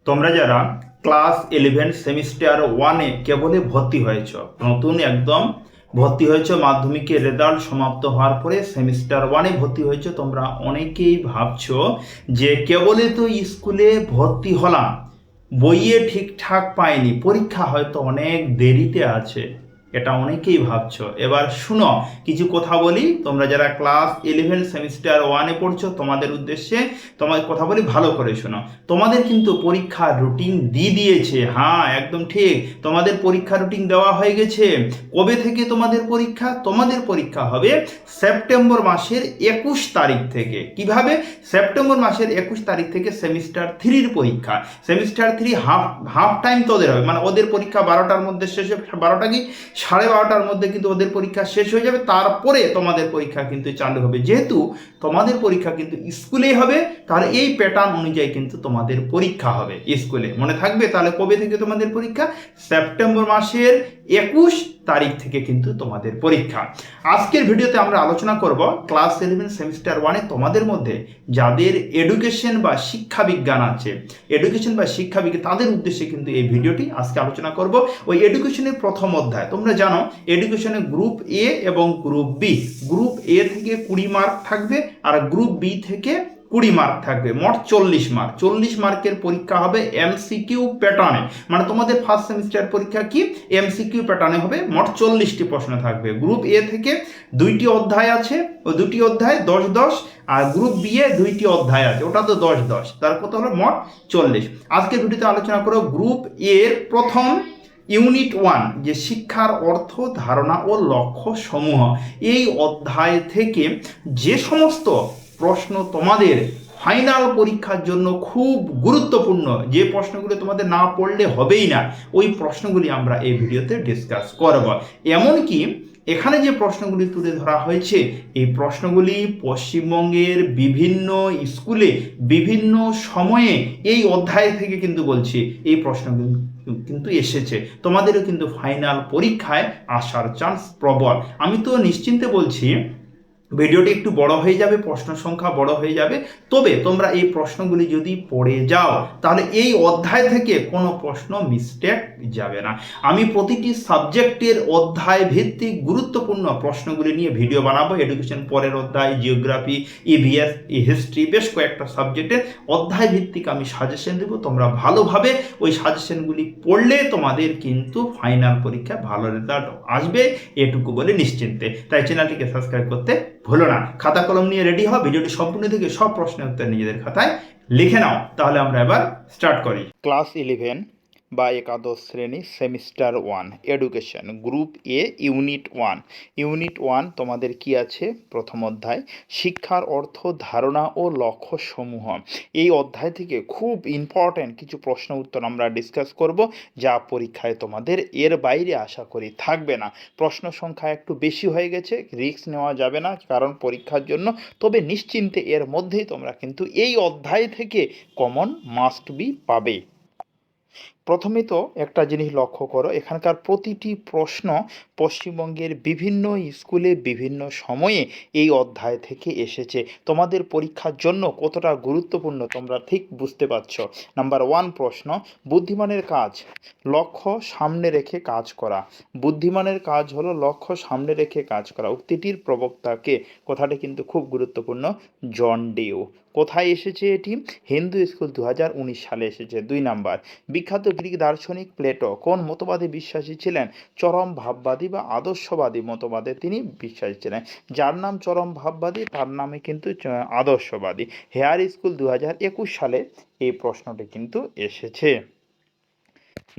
তোমরা যারা class 11 semester 1-এ কেবলই ভর্তি হয়েছ, নতুন একদম ভর্তি হয়েছ, মাধ্যমিকের রেজাল্ট সমাপ্ত হওয়ার পরে সেমিস্টার 1-এ ভর্তি হয়েছ, তোমরা অনেকেই ভাবছো যে কেবলই তো স্কুলে ভর্তি হলাম, বইয়ে ঠিকঠাক পাইনি, পরীক্ষা হয়তো অনেক দেরিতে আছে। এটা অনেকেই ভাবছো। এবার শুনো, কিছু কথা বলি। তোমরা যারা ক্লাস 11 সেমিস্টার 1-এ পড়ছো, তোমাদের উদ্দেশ্যে তোমাদের কথা বলি, ভালো করে শোনো। তোমাদের কিন্তু পরীক্ষার রুটিন দিয়ে দিয়েছে। হ্যাঁ, একদম ঠিক, তোমাদের পরীক্ষা রুটিন দেওয়া হয়ে গেছে। কবে থেকে তোমাদের পরীক্ষা? তোমাদের পরীক্ষা হবে সেপ্টেম্বর মাসের 21 তারিখ থেকে। কিভাবে? সেপ্টেম্বর মাসের 21 তারিখ থেকে সেমিস্টার 3-র পরীক্ষা। সেমিস্টার 3 হাফ হাফ টাইম তোদের হবে, মানে ওদের পরীক্ষা 12টার মধ্যে শেষ হবে, 12টা কি 12:30টার মধ্যে কিন্তু ওদের পরীক্ষা শেষ হয়ে যাবে। তারপরে তোমাদের পরীক্ষা কিন্তু চালু হবে। যেহেতু তোমাদের পরীক্ষা কিন্তু স্কুলেই হবে, তাহলে এই প্যাটার্ন অনুযায়ী কিন্তু তোমাদের পরীক্ষা হবে স্কুলে। মনে থাকবে? তাহলে কবে থেকে তোমাদের পরীক্ষা? সেপ্টেম্বর মাসের 21 তারিখ থেকে কিন্তু তোমাদের পরীক্ষা। আজকের ভিডিওতে আমরা আলোচনা করব ক্লাস 11 সেমিস্টার 1-এ তোমাদের মধ্যে যাদের এডুকেশন বা শিক্ষা বিজ্ঞান আছে, এডুকেশন বা শিক্ষা বিজ্ঞান, তাদের উদ্দেশ্যে কিন্তু এই ভিডিওটি আজকে আলোচনা করব। ওই এডুকেশনের প্রথম অধ্যায়, তোমরা জানো এডুকেশনে গ্রুপ এ এবং গ্রুপ বি। গ্রুপ এ থেকে 20 মার্ক থাকবে, আর গ্রুপ বি থেকে 20 মার্ক থাকবে, মোট 40 মার্ক। 40 মার্কের পরীক্ষা হবে এমসিকিউ প্যাটার্নে, মানে তোমাদের ফার্স্ট সেমিস্টার পরীক্ষা কি এমসিকিউ প্যাটার্নে হবে। মোট 40টি প্রশ্ন থাকবে। গ্রুপ এ থেকে 2টি অধ্যায় আছে, ওই 2টি অধ্যায় 10-10, আর গ্রুপ বি এ 2টি অধ্যায় আছে, ওটা তো 10-10, তার কত হলো? মোট 40। আজকে ভিডিওতে আলোচনা করো গ্রুপ এর প্রথম ইউনিট 1, যে শিক্ষার অর্থ, ধারণা ও লক্ষ্য সমূহ। এই অধ্যায় থেকে যে সমস্ত প্রশ্ন তোমাদের ফাইনাল পরীক্ষার জন্য খুব গুরুত্বপূর্ণ, যে প্রশ্নগুলো তোমাদের না পড়লে হবেই না, ওই প্রশ্নগুলি আমরা এই ভিডিওতে ডিসকাস করব। এমনকি এখানে যে প্রশ্নগুলি তুলে ধরা হয়েছে, এই প্রশ্নগুলি পশ্চিমবঙ্গের বিভিন্ন স্কুলে বিভিন্ন সময়ে এই অধ্যায় থেকে কিন্তু বলছি এই প্রশ্নগুলি কিন্তু এসেছে। তোমাদেরও কিন্তু ফাইনাল পরীক্ষায় আসার চান্স প্রবল। আমি তো নিশ্চিন্তে বলছি ভিডিওটি একটু বড় হয়ে যাবে, প্রশ্ন সংখ্যা বড় হয়ে যাবে, তবে তোমরা এই প্রশ্নগুলি যদি পড়ে যাও, তাহলে এই অধ্যায় থেকে কোনো প্রশ্ন মিস্টেক যাবে না। আমি প্রতিটি সাবজেক্টের অধ্যায় ভিত্তিক গুরুত্বপূর্ণ প্রশ্নগুলি নিয়ে ভিডিও বানাবো। এডুকেশন পরের অধ্যায়, জিওগ্রাফি, ইভিএস, হিস্ট্রি, বেশ কয়েকটা সাবজেক্টের অধ্যায় ভিত্তিক আমি সাজেশন দেবো। তোমরা ভালোভাবে ওই সাজেশনগুলি পড়লে তোমাদের কিন্তু ফাইনাল পরীক্ষা ভালো রেজাল্ট আসবে, এটুকু বলে নিশ্চিন্তে। তাই চ্যানেলটিকে সাবস্ক্রাইব করতে ভুলো না। খাতা কলম নিয়ে রেডি হও, ভিডিওটি সম্পূর্ণ থেকে সব প্রশ্নের উত্তর নিজেদের খাতায় লিখে নাও। তাহলে আমরা এবার স্টার্ট করি। ক্লাস 11 বা একাদশ শ্রেণী সেমিস্টার 1 এডুকেশন গ্রুপ এ ইউনিট 1। ইউনিট 1 তোমাদের কি আছে? প্রথম অধ্যায় শিক্ষার অর্থ, ধারণা ও লক্ষ্য সমূহ। এই অধ্যায় থেকে খুব ইম্পর্ট্যান্ট কিছু প্রশ্ন উত্তর আমরা ডিসকাস করব, যা পরীক্ষায় তোমাদের এর বাইরে আশা করি থাকবে না। প্রশ্ন সংখ্যা একটু বেশি হয়ে গেছে, রিস্ক নেওয়া যাবে না কারণ পরীক্ষার জন্য, তবে নিশ্চিন্তে এর মধ্যেই তোমরা কিন্তু এই অধ্যায় থেকে কমন মাস্ট বি পাবে। প্রথমে তো একটা জিনিস লক্ষ্য করো, এখানকার প্রতিটি প্রশ্ন পশ্চিমবঙ্গের বিভিন্ন স্কুলে বিভিন্ন সময়ে এই অধ্যায় থেকে এসেছে। তোমাদের পরীক্ষার জন্য কতটা গুরুত্বপূর্ণ তোমরা ঠিক বুঝতে পারছ। নাম্বার 1 প্রশ্ন, বুদ্ধিমানের কাজ লক্ষ্য সামনে রেখে কাজ করা। বুদ্ধিমানের কাজ হলো লক্ষ্য সামনে রেখে কাজ করা। উক্তিটির প্রবক্তাকে, কথাটি কিন্তু খুব গুরুত্বপূর্ণ, জন ডিউ। কোথায় এসেছে এটি? হিন্দু স্কুল 2019 সালে এসেছে। 2 নাম্বার, বিখ্যাত গ্রিক দার্শনিক প্লেটো কোন মতবাদে বিশ্বাসী ছিলেন? চরম ভাববাদী বা আদর্শবাদী মতবাদে তিনি বিশ্বাসী ছিলেন। যার নাম চরম ভাববাদী তার নামে কিন্তু আদর্শবাদী। হেয়ার স্কুল 2021 সালে এই প্রশ্নটি কিন্তু এসেছে।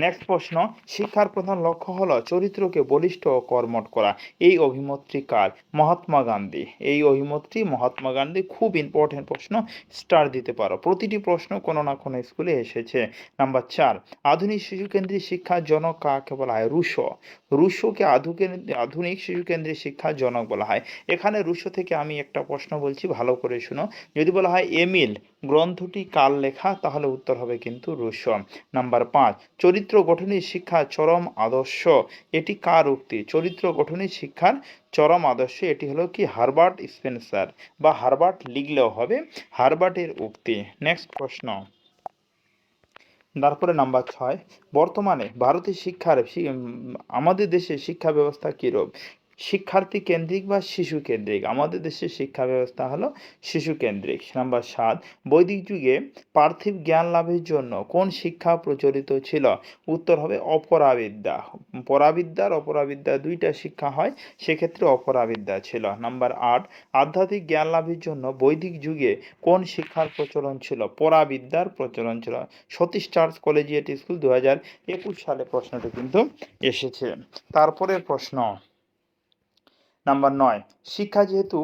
নেক্সট প্রশ্ন, শিক্ষার প্রধান লক্ষ্য হলো চরিত্রকে বলিষ্ঠ ও কর্মঠ করা। এই অভিমতটি কার? মহাত্মা গান্ধী। এই অভিমতটি মহাত্মা গান্ধী। খুব ইম্পর্টেন্ট প্রশ্ন, স্টার দিতে পারো। প্রতিটি প্রশ্ন কোনো না কোনো স্কুলে এসেছে। নাম্বার 4, আধুনিক শিশুকেন্দ্রিক শিক্ষার জনক কাকে বলা হয়? রুশো। রুশোকে আধুনিক শিশুকেন্দ্রিক শিক্ষার জনক বলা হয়। এখানে রুশো থেকে আমি একটা প্রশ্ন বলছি, ভালো করে শুনো। যদি বলা হয় এমিল গ্রন্থটি কার লেখা, তাহলে উত্তর হবে কিন্তু রুশো। নাম্বার 5, চরিত্র গঠনী শিক্ষার চরম আদর্শ, এটি কার উক্তি? চরিত্র গঠনী শিক্ষার চরম আদর্শ, এটি হলো কি হারবার্ট স্পেন্সার, বা হারবার্ট লিখলেও হবে, হারবার্টের উক্তি। নেক্সট প্রশ্ন, তারপরে নাম্বার 6, বর্তমানে ভারতের আমাদের দেশের শিক্ষা ব্যবস্থা কীরূপ? শিক্ষার্থী কেন্দ্রিক বা শিশু কেন্দ্রিক? আমাদের দেশের শিক্ষা ব্যবস্থা হলো শিশু কেন্দ্রিক। নাম্বার 7, বৈদিক যুগে পার্থিব জ্ঞান লাভের জন্য কোন শিক্ষা প্রচলিত ছিল? উত্তর হবে অপরাবিদ্যা। অপরাবিদ্যা দুইটা শিক্ষা হয়, সেক্ষেত্রে অপরাবিদ্যা ছিল। নাম্বার 8, আধ্যাত্মিক জ্ঞান লাভের জন্য বৈদিক যুগে কোন শিক্ষার প্রচলন ছিল? পরাবিদ্যার প্রচলন ছিল। সতীশ চার্চ কলেজিয়েট স্কুল 2021 সালে প্রশ্নটি কিন্তু এসেছে। তারপরের প্রশ্ন নাম্বার 9, শিক্ষা যেহেতু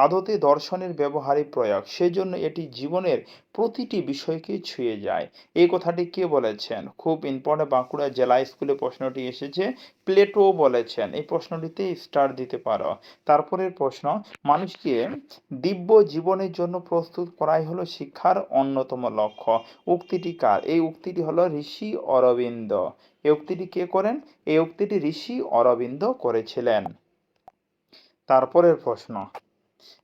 আদতে দর্শনের ব্যবহারিক প্রয়োগ, সেজন্য এটি জীবনের প্রতিটি বিষয়কে ছুঁয়ে যায়। এই কথাটি কে বলেছেন? খুব ইম্পর্টেন্ট, বাঁকুড়া জেলা স্কুলে প্রশ্নটি এসেছে, প্লেটো বলেছেন। এই প্রশ্নটিতে স্টার দিতে পারো। তারপরের প্রশ্ন, মানুষকে দিব্য জীবনের জন্য প্রস্তুত করাই হলো শিক্ষার অন্যতম লক্ষ্য। উক্তিটি কার? এই উক্তিটি হলো ঋষি অরবিন্দ। এই উক্তিটি কে করেন? এই উক্তিটি ঋষি অরবিন্দ করেছিলেন। তারপরের প্রশ্ন,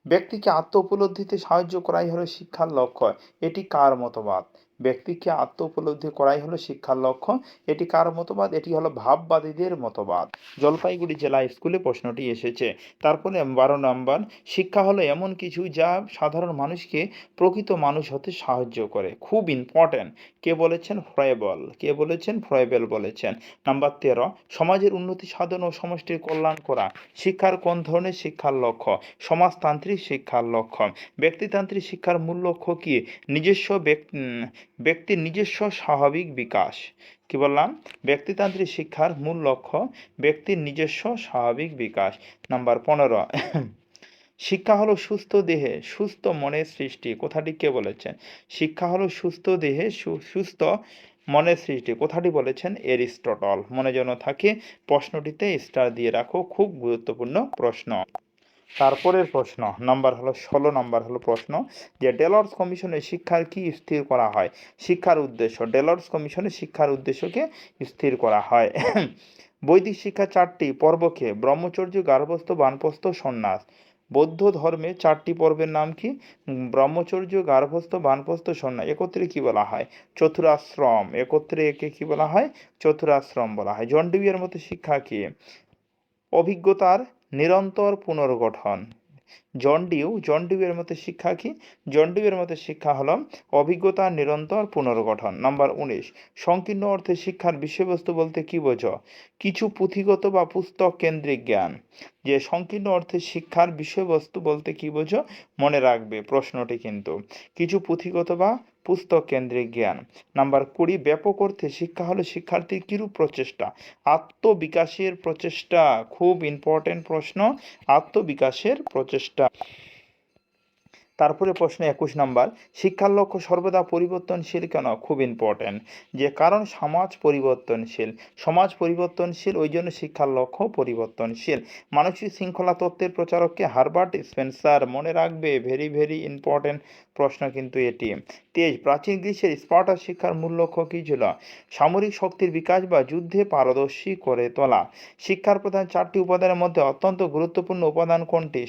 ব্যক্তিকে আত্ম উপলব্ধিতে সাহায্য করাই হলো শিক্ষার লক্ষ্য, এটি কার মতবাদ? ব্যক্তিকে আত্ম উপলব্ধি করাই হলো শিক্ষার লক্ষ্য, এটি কার মতবাদ? এটি হলো ভাববাদীদের মতবাদ। জলপাইগুড়ি জেলা স্কুলে প্রশ্নটি এসেছে। তারপরে 12 নম্বর, শিক্ষা হলো এমন কিছু যা সাধারণ মানুষকে প্রকৃত মানুষ হতে সাহায্য করে। খুব ইম্পর্টেন্ট, কে বলেছেন? ফ্রয়েবল। কে বলেছেন? ফ্রয়েবেল বলেছেন। নাম্বার 13, সমাজের উন্নতি সাধন ও সমষ্টির কল্যাণ করা শিক্ষার কোন ধরনের শিক্ষার লক্ষ্য? সমাজতান্ত্রিক শিক্ষার লক্ষ্য। ব্যক্তিতান্ত্রিক শিক্ষার মূল লক্ষ্য কি? ব্যক্তির নিজস্ব স্বাভাবিক বিকাশ। কি বললাম? ব্যক্তিতান্ত্রিক শিক্ষার মূল লক্ষ্য ব্যক্তির নিজস্ব স্বাভাবিক বিকাশ। নাম্বার 15, শিক্ষা হলো সুস্থ দেহে সুস্থ মনের সৃষ্টি, কথাটি কে বলেছেন? শিক্ষা হলো সুস্থ দেহে সুস্থ মনের সৃষ্টি, কথাটি বলেছেন এরিস্টটল। মনে যেন থাকে, প্রশ্নটিতে স্টার দিয়ে রাখো, খুব গুরুত্বপূর্ণ প্রশ্ন। তারপরের প্রশ্ন নাম্বার হলো 16 নম্বর হলো প্রশ্ন, যে ডেলর্স কমিশনে শিক্ষার কি স্থির করা হয়? শিক্ষার উদ্দেশ্য। ডেলর্স কমিশনে শিক্ষার উদ্দেশ্যকে স্থির করা হয়। বৈদিক শিক্ষা 4টি পর্বকে ব্রহ্মচর্য, গার্হস্থ্য, বানপ্রস্থ, সন্ন্যাস। বৌদ্ধ ধর্মে 4টি পর্বের নাম কি? ব্রহ্মচর্য, গার্হস্থ্য, বানপ্রস্থ, সন্ন্যাস। একত্রে কি বলা হয়? চতুরাশ্রম। একত্রে একে কি বলা হয়? চতুরাশ্রম বলা হয়। জন ডিউয়ের মতে শিক্ষা কি? অভিজ্ঞতার নিরন্তর পুনর্গঠন। জন ডিউয়ের মতে শিক্ষা কি? জন ডিউয়ের মতে শিক্ষা হলো অভিজ্ঞতার নিরন্তর পুনর্গঠন। নাম্বার 19, সংকীর্ণ অর্থে শিক্ষার বিষয়বস্তু বলতে কি বোঝো? কিছু পুঁথিগত বা পুস্তক কেন্দ্রিক জ্ঞান। যে সংকীর্ণ অর্থে শিক্ষার বিষয়বস্তু বলতে কি বোঝো? মনে রাখবে প্রশ্নটি কিন্তু, কিছু পুঁথিগত বা পুস্তক কেন্দ্রিক জ্ঞান। নাম্বার 20, ব্যাপক অর্থে শিক্ষা হলো শিক্ষার্থীর কিরূপ প্রচেষ্টা? আত্মবিকাশের প্রচেষ্টা। খুব ইম্পর্টেন্ট প্রশ্ন, আত্মবিকাশের প্রচেষ্টা। তারপরে প্রশ্ন 21 নম্বর, শিক্ষার লক্ষ্য সর্বদা পরিবর্তনশীল কেন? খুব ইম্পর্টেন্ট, যে কারণ সমাজ পরিবর্তনশীল, ওই জন্য শিক্ষার লক্ষ্য পরিবর্তনশীল। মানসিক শৃঙ্খলা তত্ত্বের প্রচারককে হারবার্ট স্পেন্সার। মনে রাখবে, ভেরি ভেরি ইম্পর্টেন্ট প্রশ্ন কিন্তু এটি। 23, প্রাচীন গ্রীসের স্পার্টা শিক্ষার মূল লক্ষ্য কী ছিল? সামরিক শক্তির বিকাশ বা যুদ্ধে পারদর্শী করে তোলা। শিক্ষার প্রধান 4টি উপাদানের মধ্যে অত্যন্ত গুরুত্বপূর্ণ উপাদান কোনটি?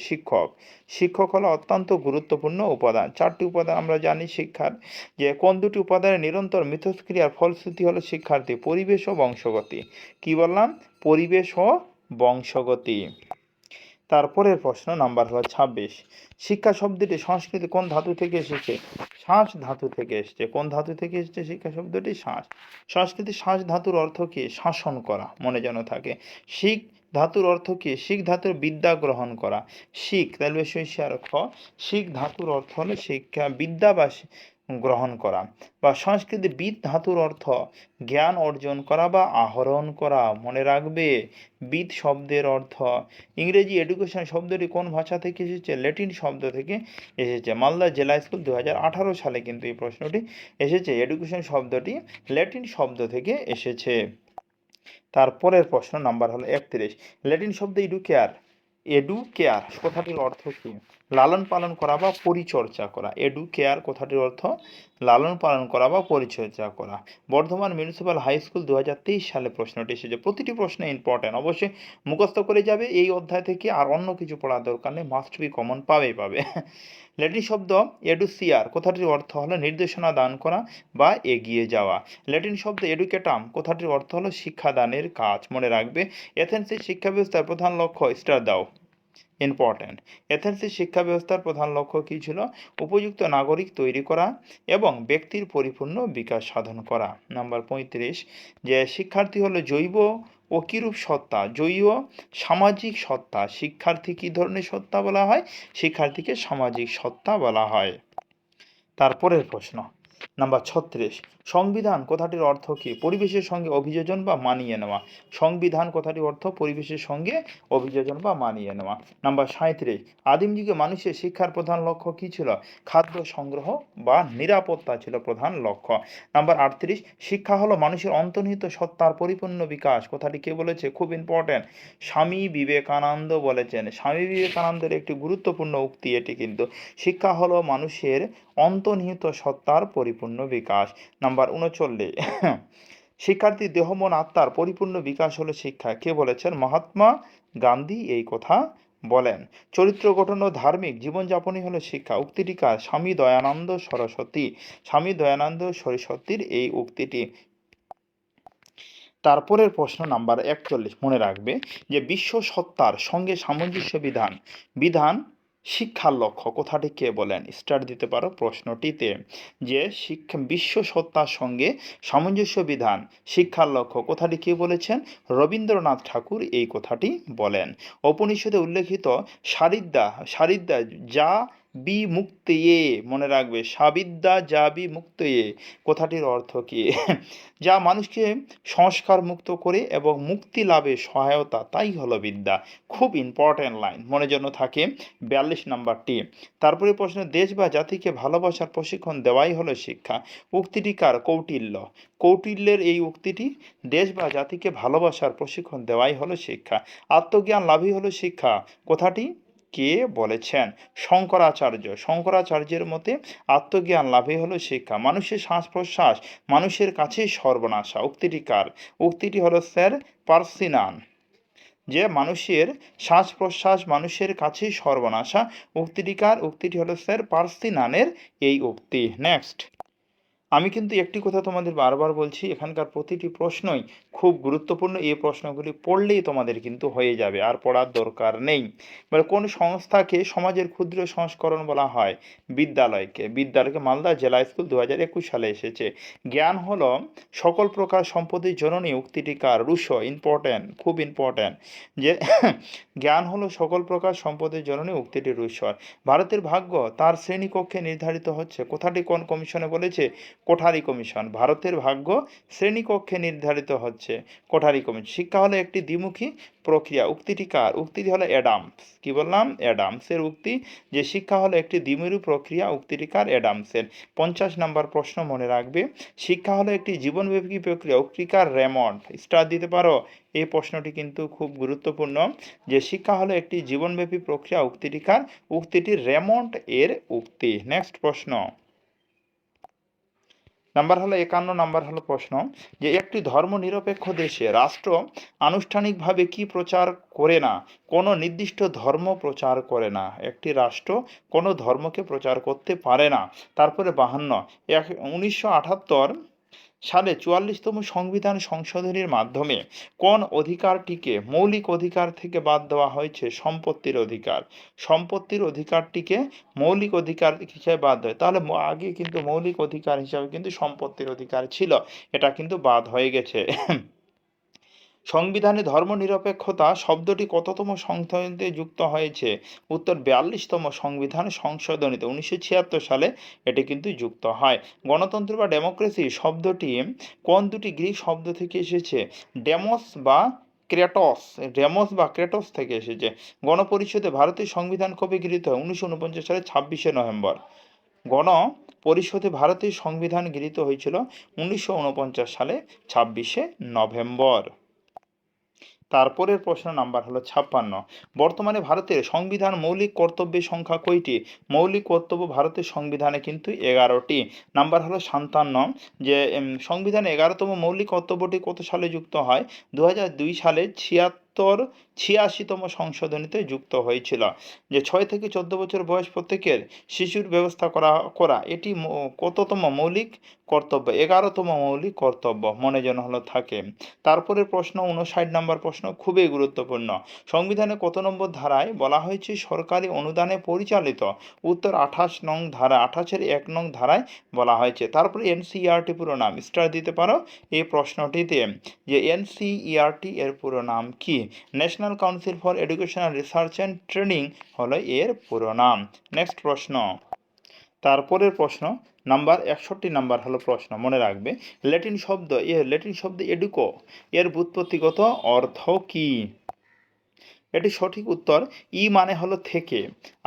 শিক্ষক হলো অত্যন্ত গুরুত্বপূর্ণ উপাদান। 4টি উপাদান আমরা জানি শিক্ষার, যে কোন দুটি উপাদানের নিরন্তর মিথস্ক্রিয়ার ফলশ্রুতি হলো শিক্ষার্থী? পরিবেশ ও বংশগতি। কি বললাম? পরিবেশ ও বংশগতি। তারপরের প্রশ্ন নাম্বার হলো 26, শিক্ষা শব্দটি সংস্কৃতে কোন ধাতু থেকে এসেছে? শাঁস ধাতু থেকে এসেছে। কোন ধাতু থেকে এসেছে শিক্ষা শব্দটি? শাঁস। সংস্কৃতে শাঁস ধাতুর অর্থ কি? শাসন করা, মনে যেন থাকে। শিখ ধাতুর অর্থ কি? শিখ ধাতুর বিদ্যা গ্রহণ করা। শিখ তাহলে শিখ ধাতুর অর্থ হলো শিক্ষা, বিদ্যা বা গ্রহণ করা। বা সংস্কৃতে বিদ ধাতুর অর্থ জ্ঞান অর্জন করা বা আহরণ করা, মনে রাখবে। বিদ শব্দের অর্থ। ইংরেজি এডুকেশন শব্দটি কোন ভাষা থেকে এসেছে? ল্যাটিন শব্দ থেকে এসেছে। মালদা জেলা স্কুল 2018 সালে কিন্তু এই প্রশ্নটি এসেছে। এডুকেশন শব্দটি ল্যাটিন শব্দ থেকে এসেছে। তারপরের প্রশ্ন নাম্বার হলো 31, ল্যাটিন শব্দ এডুকেয়ার কথাটির অর্থ কি? লালন পালন করা বা পরিচর্যা করা। এডু কেয়ার কথাটির অর্থ লালন পালন করা বা পরিচর্যা করা। বর্ধমান মিউনিসিপ্যাল হাই স্কুল 2023 সালে প্রশ্নটি এসেছে। প্রতিটি প্রশ্ন ইম্পর্টেন্ট, অবশ্যই মুখস্থ করে যাবে এই অধ্যায় থেকে, আর অন্য কিছু পড়ার দরকার নেই, মাস্ট বি কমন পাবেই পাবে। ল্যাটিন শব্দ এডুসিয়ার কথাটির অর্থ হলো নির্দেশনা দান করা বা এগিয়ে যাওয়া। ল্যাটিন শব্দ এডুকেটাম কথাটির অর্থ হলো শিক্ষাদানের কাজ। মনে রাখবে, এথেন্সের শিক্ষা ব্যবস্থার প্রধান লক্ষ্য, স্টার দাও, ইম্পর্ট্যান্ট। এথেন্সের শিক্ষা ব্যবস্থার প্রধান লক্ষ্য কী ছিল? উপযুক্ত নাগরিক তৈরি করা এবং ব্যক্তির পরিপূর্ণ বিকাশ সাধন করা। নাম্বার 35, যে শিক্ষার্থী হলো জৈব ও কিরূপ সত্তা? জৈব সামাজিক সত্তা। শিক্ষার্থী কী ধরনের সত্তা বলা হয়? শিক্ষার্থীকে সামাজিক সত্তা বলা হয়। তারপরের প্রশ্ন নাম্বার 36, সংবিধান কথাটির অর্থ কী? পরিবেশের সঙ্গে অভিযোজন বা মানিয়ে নেওয়া। সংবিধান কথাটির অর্থ পরিবেশের সঙ্গে অভিযোজন বা মানিয়ে নেওয়া। নাম্বার 37, আদিম যুগে মানুষের শিক্ষার প্রধান লক্ষ্য কী ছিল? খাদ্য সংগ্রহ বা নিরাপত্তা ছিল প্রধান লক্ষ্য। নাম্বার 38, শিক্ষা হলো মানুষের অন্তর্নিহিত সত্তার পরিপূর্ণ বিকাশ। কথাটি কে বলেছে? খুব ইম্পর্টেন্ট, স্বামী বিবেকানন্দ বলেছেন। স্বামী বিবেকানন্দের একটি গুরুত্বপূর্ণ উক্তি এটি কিন্তু। শিক্ষা হলো মানুষের অন্তর্নিহিত সত্তার পরিপূর্ণ বিকাশ। নাম্বার 39, শিক্ষার্থী দেহ মন আত্মার পরিপূর্ণ বিকাশ হলো শিক্ষা। কে বলেছেন? মহাত্মা গান্ধী এই কথা বলেন। চরিত্র গঠন ও ধার্মিক জীবনযাপনই হলো শিক্ষা। উক্তিটি কার? স্বামী দয়ানন্দ সরস্বতী। স্বামী দয়ানন্দ সরস্বতীর এই উক্তিটি। তারপরের প্রশ্ন নাম্বার 41, মনে রাখবে যে বিশ্ব সত্তার সঙ্গে সামঞ্জস্য বিধান। বিধান শিক্ষার লক্ষ্য কথাটি কে বলেন? স্টার দিতে পারো প্রশ্নটিতে। যে বিশ্ব সত্তার সঙ্গে সামঞ্জস্য বিধান শিক্ষার লক্ষ্য কথাটি কে বলেছেন? রবীন্দ্রনাথ ঠাকুর এই কথাটি বলেন। উপনিষদে উল্লেখিত সারিদ্দা সারিদ্দা যা বিমুক্তয়ে, মনে রাখবে, সাবিদ্যা যা বিমুক্তয়ে কথাটির অর্থ কি? যা মানুষকে সংস্কার মুক্ত করে এবং মুক্তি লাভে সহায়তা, তাই হলো বিদ্যা। খুব ইম্পর্টেন্ট লাইন, মনে যেন থাকে। 42 নাম্বারটি। তারপরে প্রশ্ন, দেশ বা জাতিকে ভালোবাসার প্রশিক্ষণ দেওয়াই হলো শিক্ষা। উক্তিটি কার? কৌটিল্য। কৌটিল্যের এই উক্তিটি, দেশ বা জাতিকে ভালোবাসার প্রশিক্ষণ দেওয়াই হলো শিক্ষা। আত্মজ্ঞান লাভই হলো শিক্ষা কথাটি কে বলেছেন? শঙ্করাচার্য। শঙ্করাচার্যের মতে আত্মজ্ঞান লাভই হলো শিক্ষা। মানুষের শ্বাস প্রশ্বাস মানুষের কাছেই সর্বনাশা। উক্তিটি কার? উক্তিটি হলো স্যার পার্সিনান। যে মানুষের শ্বাস প্রশ্বাস মানুষের কাছেই সর্বনাশা, উক্তিটি কার? উক্তিটি হলো স্যার পার্সিনানের এই উক্তি। নেক্সট, আমি কিন্তু একটি কথা তোমাদের বারবার বলছি, এখানকার প্রতিটি প্রশ্নই খুব গুরুত্বপূর্ণ। এই প্রশ্নগুলি পড়লেই তোমাদের কিন্তু হয়ে যাবে, আর পড়ার দরকার নেই। এবার কোন সংস্থাকে সমাজের ক্ষুদ্র সংস্করণ বলা হয়? বিদ্যালয়কে। বিদ্যালয়কে মালদা জেলা স্কুল 2021 সালে এসেছে। জ্ঞান হলো সকল প্রকার সম্পদের জননী। উক্তিটি কার? রুশো। ইম্পর্টেন্ট, খুব ইম্পর্টেন্ট, যে জ্ঞান হলো সকল প্রকার সম্পদের জননী। উক্তিটি রুশোর। ভারতের ভাগ্য তার শ্রেণীকক্ষে নির্ধারিত হচ্ছে। কথাটি কোন কমিশনে বলেছে? কোঠারি কমিশন। ভারতের ভাগ্য শ্রেণীকক্ষে নির্ধারিত হচ্ছে কোঠারি কমিশন। শিক্ষা হলো একটি দ্বিমুখী প্রক্রিয়া। উক্তিটি কার? উক্তিটি হলো অ্যাডামস। কি বললাম? অ্যাডামসের উক্তি, যে শিক্ষা হলো একটি দ্বিমুখী প্রক্রিয়া। উক্তিটি কার? অ্যাডামসের। 50 নম্বর প্রশ্ন, মনে রাখবে, শিক্ষা হলো একটি জীবনব্যাপী প্রক্রিয়া। উক্তিটি কার? রেমন্ড। স্টার দিতে পারো, এই প্রশ্নটি কিন্তু খুব গুরুত্বপূর্ণ। যে শিক্ষা হলো একটি জীবনব্যাপী প্রক্রিয়া। উক্তিটি কার? উক্তিটি রেমন্ড এর উক্তি। নেক্সট প্রশ্ন নাম্বার হলো 51 নাম্বার হলো প্রশ্ন, যে একটি ধর্মনিরপেক্ষ দেশে রাষ্ট্র আনুষ্ঠানিকভাবে কি প্রচার করে না? কোনো নির্দিষ্ট ধর্ম প্রচার করে না। একটি রাষ্ট্র কোনো ধর্মকে প্রচার করতে পারে না। তারপরে 52, 1978 সালে 44তম সংবিধান সংশোধনীর মাধ্যমে কোন অধিকারটিকে মৌলিক অধিকার থেকে বাদ দেওয়া হয়েছে? সম্পত্তির অধিকার। সম্পত্তির অধিকারটিকে মৌলিক অধিকার হিসেবে বাদ দেয়। তাহলে আগে কিন্তু মৌলিক অধিকার হিসাবে কিন্তু সম্পত্তির অধিকার ছিল, এটা কিন্তু বাদ হয়ে গেছে। সংবিধানে ধর্মনিরপেক্ষতা শব্দটি কততম সংশোধনীতে যুক্ত হয়েছে? উত্তর 42তম সংবিধান সংশোধনীতে 1976 সালে এটি কিন্তু যুক্ত হয়। গণতন্ত্র বা ডেমোক্রেসি শব্দটি কোন দুটি গ্রিক শব্দ থেকে এসেছে? ডেমোস বা ক্রেটস। ডেমোস বা ক্রেটস থেকে এসেছে। গণপরিষদে ভারতের সংবিধান কবে গৃহীত হয়? 1949 সালে 26শে নভেম্বর। গণপরিষদে ভারতের সংবিধান গৃহীত হয়েছিল 1949 সালে 26শে নভেম্বর। তারপরের প্রশ্ন নাম্বার হলো 56। বর্তমানে ভারতের সংবিধান মৌলিক কর্তব্যের সংখ্যা কয়টি? মৌলিক কর্তব্য ভারতের সংবিধানে কিন্তু 11টি। নাম্বার হলো 57, যে সংবিধানে 11তম মৌলিক কর্তব্যটি কত সালে যুক্ত হয়? 2002 সালে 86তম সংশোধনীতে যুক্ত হয়েছিল। যে 6 থেকে 14 বছর বয়স প্রত্যেকের শিশুর ব্যবস্থা করা এটি কততম মৌলিক কর্তব্য? 11তম মৌলিক কর্তব্য, মনে যেন হলো থাকে। তারপরের প্রশ্ন 59 নম্বর প্রশ্ন, খুবই গুরুত্বপূর্ণ। সংবিধানে কত নম্বর ধারায় বলা হয়েছে সরকারি অনুদানে পরিচালিত? উত্তর 28 নং ধারা, 28-এর 1 নং ধারায় বলা হয়েছে। তারপরে এনসিইআরটি পুরো নাম স্টার দিতে পারো এই প্রশ্নটিতে, যে এনসিইআরটি এর পুরো নাম কি? National council for educational research and training হলো এর পুরো নাম। নেক্সট প্রশ্ন, তারপরের প্রশ্ন নাম্বার 61 নাম্বার হলো প্রশ্ন, মনে রাখবে। ল্যাটিন শব্দ এডুকো এর ব্যুৎপত্তিগত অর্থ কি? এটি সঠিক উত্তর ই মানে হলো থেকে,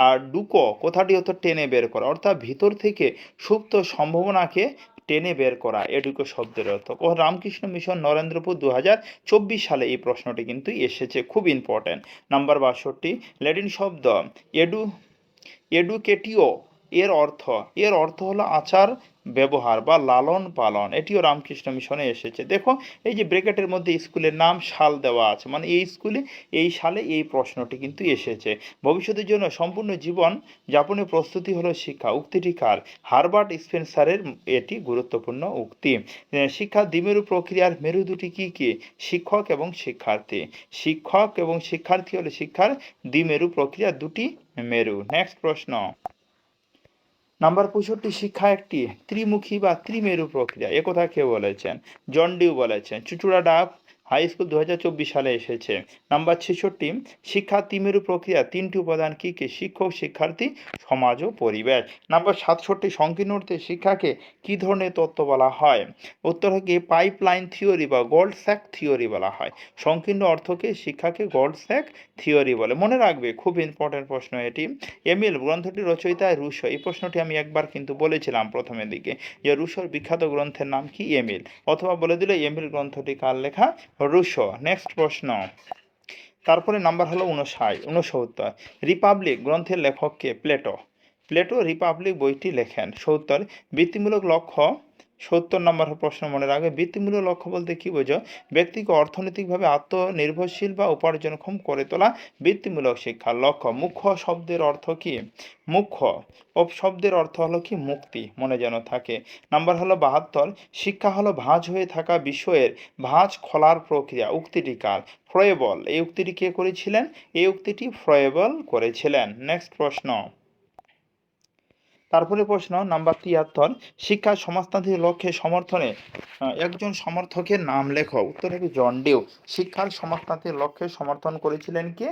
আর ডুকো কথাটি হতো টেনে বের করা, অর্থাৎ ভিতর থেকে সুপ্ত সম্ভাবনাকে টেনে বের করা এডুকো শব্দের অর্থ। ও রামকৃষ্ণ মিশন নরেন্দ্রপুর 2024 সালে এই প্রশ্নটি কিন্তু এসেছে, খুব ইম্পর্টেন্ট। নাম্বার 62, ল্যাটিন শব্দ এডুকেটিও এর অর্থ হলো আচার ব্যবহার বা লালন পালন। এটিও রামকৃষ্ণ মিশনে এসেছে। দেখো এই যে ব্র্যাকেটের মধ্যে স্কুলের নাম সাল দেওয়া আছে, মানে এই স্কুলে এই সালে এই প্রশ্নটি কিন্তু এসেছে। ভবিষ্যতের জন্য সম্পূর্ণ জীবন যাপনের প্রস্তুতি হলো শিক্ষা, উক্তিটি কার? হারবার্ট স্পেন্সারের এটি গুরুত্বপূর্ণ উক্তি। শিক্ষার দ্বিমেরু প্রক্রিয়ার মেরু দুটি কি কি? শিক্ষক এবং শিক্ষার্থী। শিক্ষক এবং শিক্ষার্থী হলো শিক্ষার দ্বিমেরু প্রক্রিয়া, দুটি মেরু। নেক্সট প্রশ্ন নাম্বার 65, শিক্ষা একটি ত্রিমুখী বা ত্রিমেরু প্রক্রিয়া, একথা কে বলেছেন? জন ডিউ বলেছেন। চুচুড়া ডাব হাই স্কুল 2024 সালে এসেছে। নাম্বার 66, শিক্ষা ত্রিমেরু প্রক্রিয়া তিনটি উপাদান কি কি? শিক্ষক, শিক্ষার্থী, সমাজ ও পরিবেশ। নাম্বার 67, সংকীর্ণ অর্থে শিক্ষাকে কি ধরনের তত্ত্ব বলা হয়? উত্তর হচ্ছে পাইপলাইন থিওরি বা গোল্ড স্যাক থিওরি বলা হয়। সংকীর্ণ অর্থকে শিক্ষাকে গোল্ড স্যাক থিওরি বলে, মনে রাখবে, খুব ইম্পর্টেন্ট প্রশ্ন এটি। এমিল গ্রন্থটির রচয়িতা রুশো, এই প্রশ্নটি আমি একবার কিন্তু বলেছিলাম প্রথমের দিকে, যে রুশোর বিখ্যাত গ্রন্থের নাম কি? এমিল, অথবা বলে দিলে এমিল গ্রন্থটি কার লেখা? রুশো। নেক্সট প্রশ্ন, তারপরে নাম্বার হলো 69, রিপাবলিক গ্রন্থের লেখক কে? প্লেটো রিপাবলিক বইটি লেখেন। 70, বৃত্তিমূলক লক্ষ্য 70 নম্বর প্রশ্ন, মনে রাখবে। বৃত্তিমূলক লক্ষ্য বলতে কি বোঝো? ব্যক্তিকে অর্থনৈতিকভাবে আত্মনির্ভরশীল বা উপার্জনক্ষম করে তোলা বৃত্তিমূলক শিক্ষার লক্ষ্য। মুখ্য শব্দের অর্থ কি? মুখ্য শব্দের অর্থ হলো কি? মুক্তি, মনে যেন থাকে। নাম্বার হলো 72, শিক্ষা হলো ভাঁজ হয়ে থাকা বিষয়ের ভাঁজ খোলার প্রক্রিয়া, উক্তিটি কার? ফ্রয়েবল, এই উক্তিটি কে করেছিলেন? এই উক্তিটি ফ্রয়েবল করেছিলেন। নেক্সট প্রশ্ন, তারপরে প্রশ্ন নাম্বার 73, শিক্ষার সমাজতান্ত্রিক লক্ষ্যে সমর্থনে একজন সমর্থকের নাম লেখো। উত্তর হবে জন ডিউ। শিক্ষার সমাজতান্ত্রিক লক্ষ্যে সমর্থন করেছিলেন কে?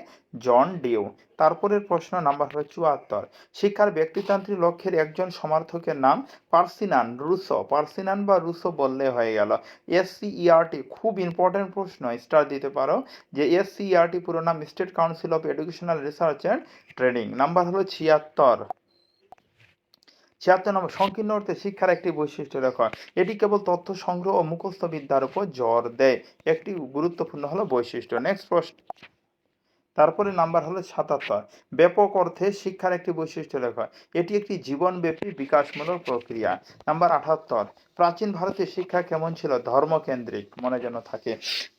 জন ডিউ। তারপরের প্রশ্ন নাম্বার হলো 74, শিক্ষার ব্যক্তিতান্ত্রিক লক্ষ্যের একজন সমর্থকের নাম? পার্সিনান বা রুসো বললে হয়ে গেল। এসসিইআরটি, খুব ইম্পর্টেন্ট প্রশ্ন, স্টার দিতে পারো, যে এসসিইআরটি পুরো নাম state council of educational research and training. Number হলো 76। 76 নম্বর, সংকীর্ণ অর্থে শিক্ষার একটি বৈশিষ্ট্য লেখা। এটি কেবল তথ্য সংগ্রহ ও মুখস্থ বিদ্যার উপর জোর দেয়, একটি গুরুত্বপূর্ণ হলো বৈশিষ্ট্য। নেক্সট প্রশ্ন, তারপরে নাম্বার হলো 77, ব্যাপক অর্থে শিক্ষার একটি বৈশিষ্ট্য লেখা। এটি একটি জীবনব্যাপী বিকাশমূলক প্রক্রিয়া। নাম্বার 78, প্রাচীন ভারতের শিক্ষা কেমন ছিল? ধর্মকেন্দ্রিক, মনে যেন থাকে।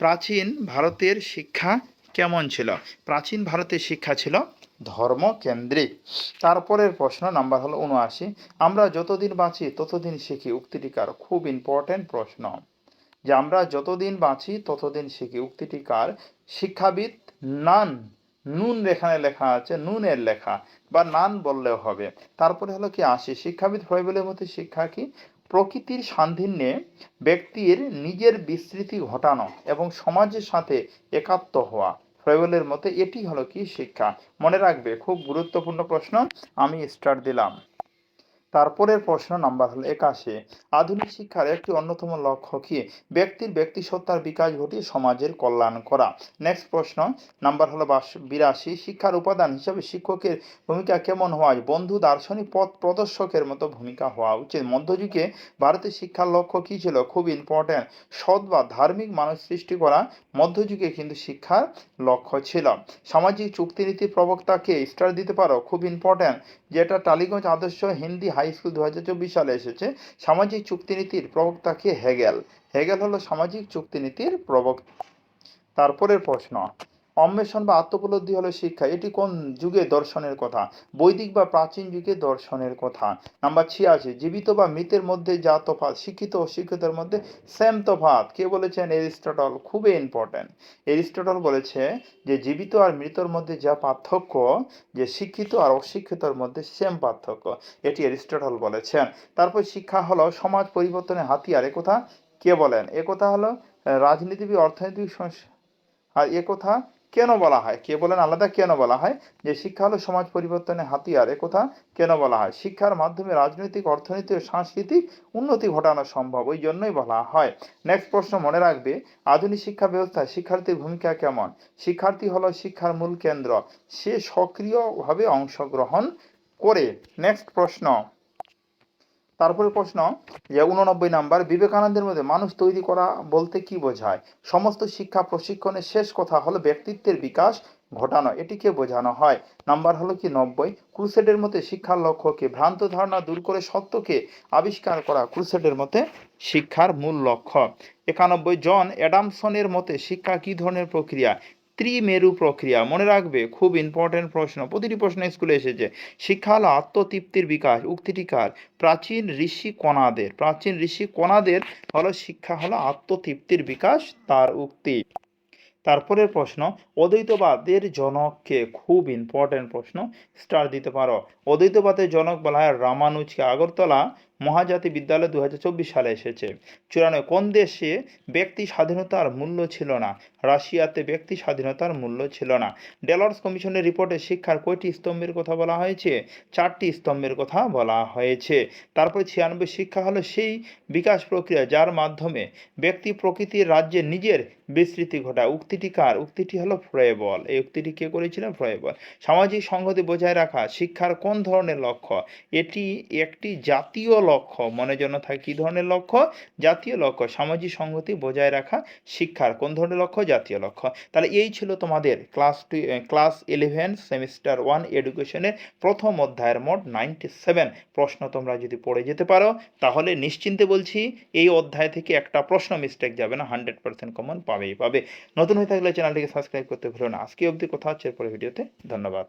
প্রাচীন ভারতের শিক্ষা কেমন ছিল? প্রাচীন ভারতের শিক্ষা ছিল ধর্মকেন্দ্রিক। তারপরের প্রশ্ন নাম্বার হলো 79, আমরা যতদিন বাঁচি ততদিন শিখি, উক্তিটি কার? খুব ইম্পর্টেন্ট প্রশ্ন, যে আমরা যতদিন বাঁচি ততদিন শিখি, উক্তিটি কার? শিক্ষাবিদ নুন এখানে লেখা আছে, নুনের লেখা, বা নান বললেও হবে। তারপরে হলো কি 80, শিক্ষাবিদ ফ্রয়েবেলের মধ্যে শিক্ষা কি? প্রকৃতির সান্নিধ্যে ব্যক্তির নিজের বিস্তৃতি ঘটানো এবং সমাজের সাথে একাত্ম হওয়া, ফ্রয়েবেলের মতে এটি হলো কি? শিক্ষা। মনে রাখবে, খুব গুরুত্বপূর্ণ প্রশ্ন, আমি স্টার দিলাম। তারপরের প্রশ্ন নাম্বার হলো 81। আধুনিক শিক্ষার একটি অন্যতম লক্ষ্য কি? ব্যক্তির ব্যক্তিসত্তার বিকাশ ঘটিয়ে সমাজের কল্যাণ করা। নেক্সট প্রশ্ন নাম্বার হলো 82। শিক্ষার উপাদান হিসেবে শিক্ষকের ভূমিকা কেমন হওয়া উচিত? বন্ধু, দার্শনিক, পথ প্রদর্শকের মতো ভূমিকা হওয়া উচিত। মধ্যযুগে ভারতের শিক্ষার লক্ষ্য কি ছিল? খুব ইম্পর্টেন্ট, সৎ বা ধার্মিক মানুষ সৃষ্টি করা মধ্যযুগে কিন্তু শিক্ষার লক্ষ্য ছিল। সামাজিক চুক্তিনীতির প্রবক্তাকে স্টার দিতে পারো, খুব ইম্পর্টেন্ট, যেটা টালিগঞ্জ আদর্শ হিন্দি হাই স্কুল 2024 সালে এসেছে। সামাজিক চুক্তিনীতির প্রবক্তাকে হেগেল। হেগেল হলো সামাজিক চুক্তিনীতির প্রবক্তা। তারপরের প্রশ্ন, অন্বেষণ বা আত্মোপলব্ধি হলো শিক্ষা, এটি কোন যুগে দর্শনের কথা? বৈদিক বা প্রাচীন যুগে দর্শনের কথা। নাম্বার 86। জীবিত বা মৃতের মধ্যে যা তফাৎ, শিক্ষিত ও শিক্ষিতের মধ্যে সেম তফাৎ, কে বলেছেন? এরিস্টটল। খুবই ইম্পর্টেন্ট, এরিস্টটল বলেছে যে জীবিত আর মৃতর মধ্যে যা পার্থক্য, যে শিক্ষিত আর অশিক্ষিতর মধ্যে সেম পার্থক্য, এটি এরিস্টটল বলেছেন। তারপর শিক্ষা হলো সমাজ পরিবর্তনের হাতিয়ার, একথা কে বলেন? একথা হলো রাজনীতিবিদ, অর্থনৈতিক আর একথা কেন বলা হয়? কে বলেন আলাদা, কেন বলা হয় যে শিক্ষা হলো সমাজ পরিবর্তনের হাতিয়ার, একথা কেন বলা হয়? শিক্ষার মাধ্যমে রাজনৈতিক, অর্থনৈতিক ও সাংস্কৃতিক উন্নতি ঘটানো সম্ভব, ওই জন্যই বলা হয়। নেক্সট প্রশ্ন মনে রাখবে, আধুনিক শিক্ষা ব্যবস্থায় শিক্ষার্থীর ভূমিকা কেমন? শিক্ষার্থী হলো শিক্ষার মূল কেন্দ্র, সে সক্রিয়ভাবে অংশগ্রহণ করে। নেক্সট প্রশ্ন, তারপরে প্রশ্ন যে 89 নাম্বার, বিবেকানন্দের মধ্যে মানুষ তৈরি করা বলতে কি বোঝায়? সমস্ত শিক্ষা প্রশিক্ষণের শেষ কথা হলো ব্যক্তিত্বের বিকাশ ঘটানো, এটিকে বোঝানো হয়। নাম্বার হলো কি 90। ক্রুসেডের মতে শিক্ষার লক্ষ্য কি? ভ্রান্ত ধারণা দূর করে সত্যকে আবিষ্কার করা ক্রুসেডের মতে শিক্ষার মূল লক্ষ্য। 91। জন অ্যাডামসনের মতে শিক্ষা কি ধরনের প্রক্রিয়া? ত্রিমেরু প্রক্রিয়া, মনে রাখবে, খুব ইম্পর্টেন্ট প্রশ্ন, প্রতিটি প্রশ্ন স্কুলে এসেছে। শিক্ষা হলো আত্মতৃপ্তির বিকাশ, উক্তিটি কার? প্রাচীন ঋষি কোনাদের হলো শিক্ষা হলো আত্মতৃপ্তির বিকাশ, তার উক্তি। তারপরের প্রশ্ন, অদ্বৈতবাদের জনককে? খুব ইম্পর্টেন্ট প্রশ্ন, স্টার দিতে পারো। অদ্বৈতবাদের জনক বলা হয় রামানুজকে, আগরতলা মহাজাতি বিদ্যালয় 2024 সালে এসেছে। 94। কোন দেশে ব্যক্তি স্বাধীনতার মূল্য ছিল না? রাশিয়াতে ব্যক্তি স্বাধীনতার মূল্য ছিল না। ডেলর্স কমিশনের রিপোর্টে শিক্ষার কয়টি স্তম্ভের কথা বলা হয়েছে? 4টি স্তম্ভের কথা বলা হয়েছে। তারপরে 96। শিক্ষা হলো সেই বিকাশ প্রক্রিয়া যার মাধ্যমে ব্যক্তি প্রকৃতির রাজ্যে নিজের বিস্তৃতি ঘটায়, উক্তিটি কার? উক্তিটি হলো ফ্রয়েবল। এই উক্তিটি কে করেছিলেন? ফ্রয়েবল। সামাজিক সংহতি বজায় রাখা শিক্ষার কোন ধরনের লক্ষ্য? এটি একটি জাতীয় লক্ষ্য, মনে যেন থাকে, কি ধরনের লক্ষ্য? জাতীয় লক্ষ্য। সামাজিক সংহতি বজায় রাখা শিক্ষার কোন ধরনের লক্ষ্য? জাতীয় লক্ষ্য। তাহলে এই ছিল তোমাদের ক্লাস 11 সেমিস্টার 1 এডুকেশনের প্রথম অধ্যায়ের মোট 97 প্রশ্ন। তোমরা যদি পড়ে যেতে পারো তাহলে নিশ্চিন্তে বলছি এই অধ্যায় থেকে একটা প্রশ্ন মিস্টেক যাবে না, 100% কমন পাবে। নতুন হয়ে থাকলে চ্যানেলটিকে সাবস্ক্রাইব করতে ভুলো না। আজকে অবধি কথা হচ্ছে এরপরে ভিডিওতে। ধন্যবাদ।